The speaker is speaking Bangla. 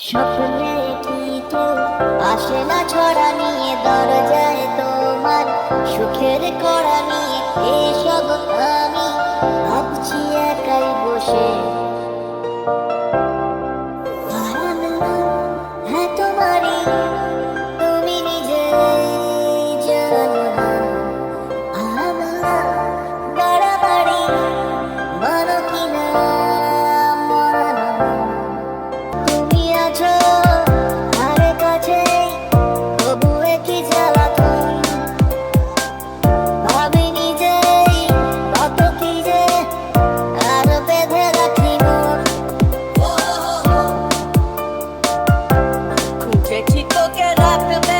স্বপ্নে কি তো আসে না ছড়া নিয়ে দরজায় তোমার সুখের কড়া নিয়ে এসব আমি ভাবছি একাই বসে। হ্যাঁ তোমারই, তুমি নিজে জানো না আমার বাড়াবাড়ি মানো কিনা মানো। তুমি আছো ধারে কাছে, তবু একই জ্বালাতন। ভাবিনি যে কত কি যে আর বেঁধে রাখি মন। খুঁজেছি তোকে রাখবে